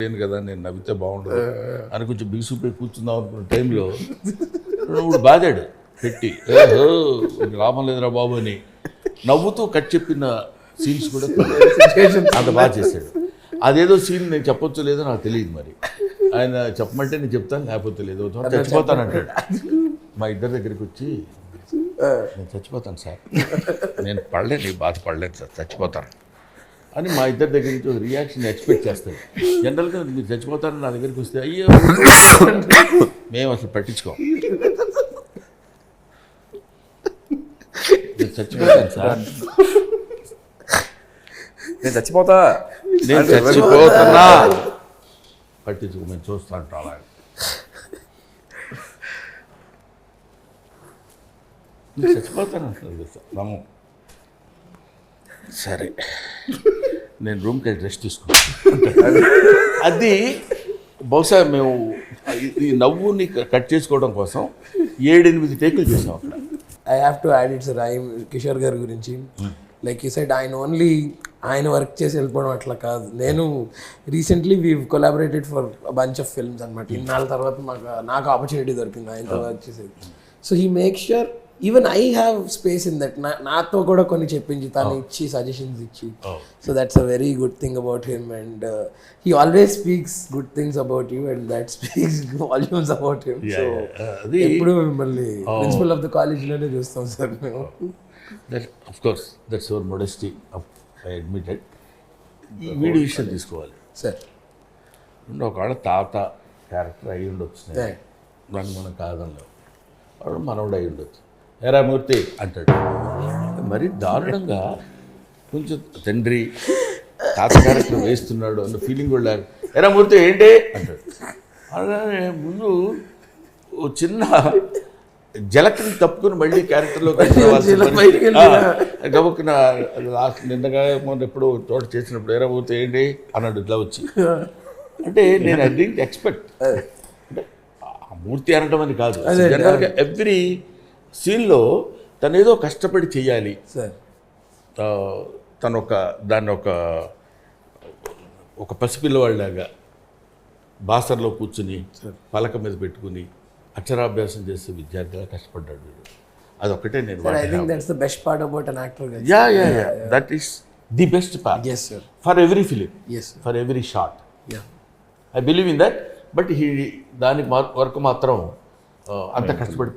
లేను కదా, నేను నవ్వితే బాగుండదు అని కొంచెం బిగుసుపోయి కూర్చుందాం అనుకున్న టైంలో ఇప్పుడు బాధాడు పెట్టి లాభం లేదురా బాబు అని నవ్వుతూ కట్ చెప్పిన సీన్స్ కూడా అంత బాగా చేశాడు. అదేదో సీన్ నేను చెప్పొచ్చు లేదో నాకు తెలియదు, మరి ఆయన చెప్పమంటే నేను చెప్తాను, లేకపోతే లేదు చచ్చిపోతాను అంటాడు. మా ఇద్దరి దగ్గరికి వచ్చి నేను చచ్చిపోతాను సార్, నేను పడలేను, నీ బాధ పడలేను సార్, చచ్చిపోతాను అని మా ఇద్దరి దగ్గర నుంచి ఒక రియాక్షన్ ఎక్స్పెక్ట్ చేస్తాడు. జనరల్గా మీరు చచ్చిపోతారని నా దగ్గరికి వస్తే అయ్యో మేము అసలు పట్టించుకోం, నేను చచ్చిపోతాను సార్, నేను చచ్చిపోతున్నా పట్టించుకో, మేము చూస్తాను అలా చచ్చిపోతాను అంటున్నారు సార్ రమ్ము. సరే నేను రూమ్కి వెళ్ళి రెస్ట్ తీసుకుంటాను. అది బహుశా మేము ఈ నవ్వుని కట్ చేసుకోవడం కోసం 7-8 టేకులు చేసాం అక్కడ. I have to add it's rhyme Kishore గారి గురించి. లైక్ యూ సైడ్ ఆయన వర్క్ చేసి వెళ్ళిపోవడం అట్లా కాదు. నేను recently we collaborated for bunch of films అనమాట. ఇన్నాళ్ళ తర్వాత నాకు ఆపర్చునిటీ దొరికింది ఆయనతో వర్క్ చేసేది. So he make sure even I have space in that. నాతో కూడా కొన్ని చెప్పించి తను ఇచ్చి సజెషన్స్ ఇచ్చి. So that's a very good thing about him. And he always speaks good things about you and that speaks volumes about him. So ఎప్పుడు మిమ్మల్ని principal of the కాలేజ్లోనే చూస్తాం సార్ మేము. Of course that's your modesty, I admitted. ఈ video విషయం తీసుకోవాలి sir. ఒకవేళ తాత character అయ్యి ఉండొచ్చు, దాన్ని మనం కాదంలో వాడు మనవడు అయి ఉండొచ్చు. ఏరా మూర్తి అంటాడు, మరి దారుణంగా కొంచెం తండ్రి తాత క్యారెక్టర్ వేస్తున్నాడు అన్న ఫీలింగ్ కూడా. ఏరా మూర్తి ఏంటి అంటాడు. అలాగే ముందు ఓ చిన్న జలకిని తప్పుకుని మళ్ళీ క్యారెక్టర్లో గబుక్కున లాస్ట్ నిన్నగా మొన్న ఎప్పుడు తోట చేసినప్పుడు ఏరా మూర్తి ఏంటి అన్నాడు ఇట్లా వచ్చి. అంటే నేను ఐ డింట్ ఎక్స్పెక్ట్, అంటే ఆ మూర్తి అనడం అని కాదు, జనరల్గా ఎవ్రీ సీన్లో తను ఏదో కష్టపడి చెయ్యాలి. తను దాన్ని ఒక పసిపిల్లవాళ్ళలాగా బాసర్లో కూర్చుని పలక మీద పెట్టుకుని అక్షరాభ్యాసం చేసే విద్యార్థిగా కష్టపడ్డాడు వీడు. అదొక్కటే నేను that is the best part for every film, for every shot. I believe in that. But దానికి వరకు మాత్రం అంత కష్టపడి